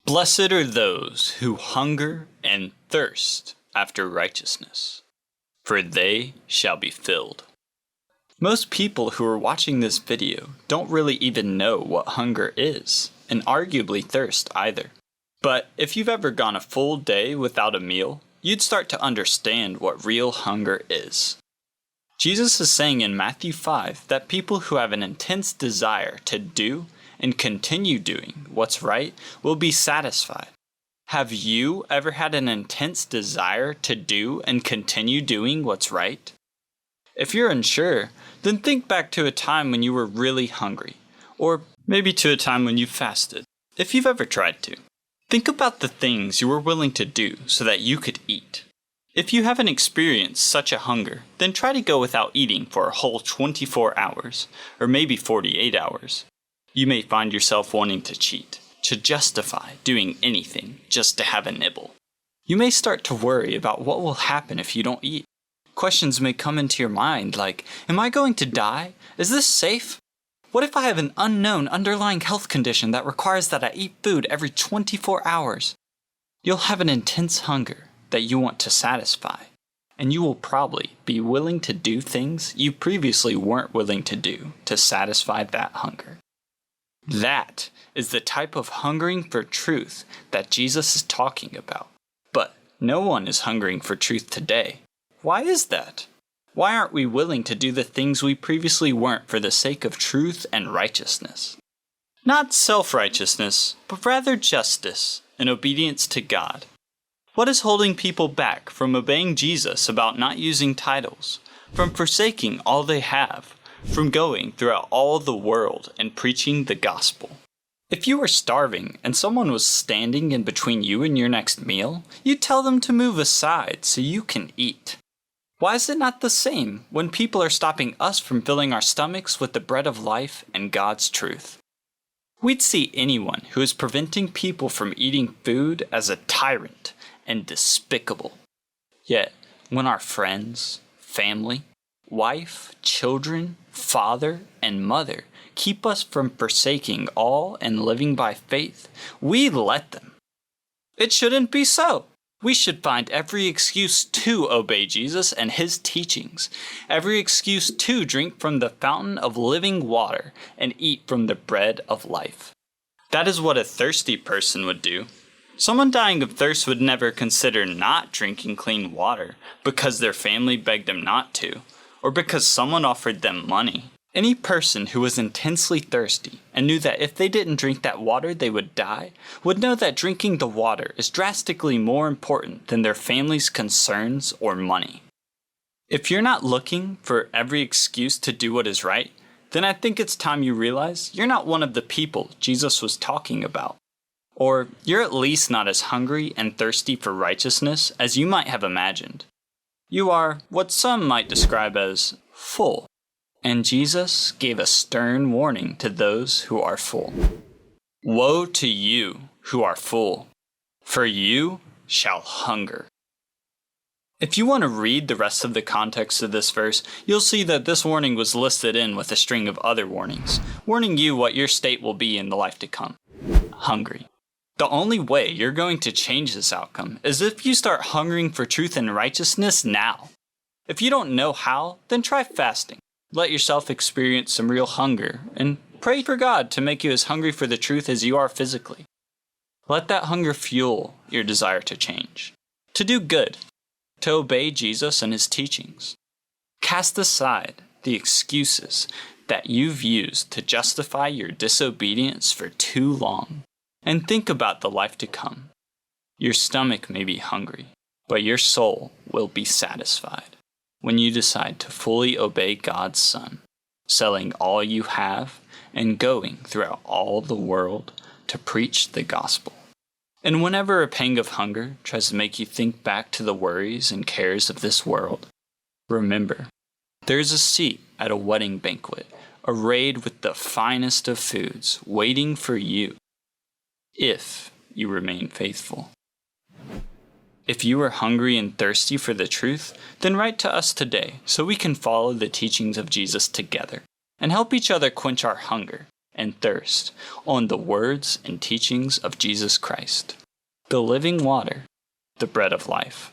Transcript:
Blessed are those who hunger and thirst after righteousness, for they shall be filled. Most people who are watching this video don't really even know what hunger is, and arguably thirst either. But if you've ever gone a full day without a meal, you'd start to understand what real hunger is. Jesus is saying in Matthew 5 that people who have an intense desire to do and continue doing what's right will be satisfied. Have you ever had an intense desire to do and continue doing what's right? If you're unsure, then think back to a time when you were really hungry, or maybe to a time when you fasted, if you've ever tried to. Think about the things you were willing to do so that you could eat. If you haven't experienced such a hunger, then try to go without eating for a whole 24 hours, or maybe 48 hours. You may find yourself wanting to cheat, to justify doing anything just to have a nibble. You may start to worry about what will happen if you don't eat. Questions may come into your mind like, am I going to die? Is this safe? What if I have an unknown underlying health condition that requires that I eat food every 24 hours? You'll have an intense hunger that you want to satisfy, and you will probably be willing to do things you previously weren't willing to do to satisfy that hunger. That is the type of hungering for truth that Jesus is talking about. But no one is hungering for truth today. Why is that? Why aren't we willing to do the things we previously weren't for the sake of truth and righteousness? Not self-righteousness, but rather justice and obedience to God. What is holding people back from obeying Jesus about not using titles, from forsaking all they have, from going throughout all the world and preaching the gospel? If you were starving and someone was standing in between you and your next meal, you'd tell them to move aside so you can eat. Why is it not the same when people are stopping us from filling our stomachs with the bread of life and God's truth? We'd see anyone who is preventing people from eating food as a tyrant and despicable. Yet, when our friends, family, wife, children, father, and mother keep us from forsaking all and living by faith, we let them. It shouldn't be so. We should find every excuse to obey Jesus and his teachings, every excuse to drink from the fountain of living water and eat from the bread of life. That is what a thirsty person would do. Someone dying of thirst would never consider not drinking clean water because their family begged them not to, or because someone offered them money. Any person who was intensely thirsty and knew that if they didn't drink that water they would die, would know that drinking the water is drastically more important than their family's concerns or money. If you're not looking for every excuse to do what is right, then I think it's time you realize you're not one of the people Jesus was talking about. Or you're at least not as hungry and thirsty for righteousness as you might have imagined. You are what some might describe as full. And Jesus gave a stern warning to those who are full. Woe to you who are full, for you shall hunger. If you want to read the rest of the context of this verse, you'll see that this warning was listed in with a string of other warnings, warning you what your state will be in the life to come. Hungry. The only way you're going to change this outcome is if you start hungering for truth and righteousness now. If you don't know how, then try fasting. Let yourself experience some real hunger, and pray for God to make you as hungry for the truth as you are physically. Let that hunger fuel your desire to change, to do good, to obey Jesus and his teachings. Cast aside the excuses that you've used to justify your disobedience for too long, and think about the life to come. Your stomach may be hungry, but your soul will be satisfied when you decide to fully obey God's Son, selling all you have and going throughout all the world to preach the gospel. And whenever a pang of hunger tries to make you think back to the worries and cares of this world, remember, there is a seat at a wedding banquet, arrayed with the finest of foods, waiting for you, if you remain faithful. If you are hungry and thirsty for the truth, then write to us today so we can follow the teachings of Jesus together and help each other quench our hunger and thirst on the words and teachings of Jesus Christ, the living water, the bread of life.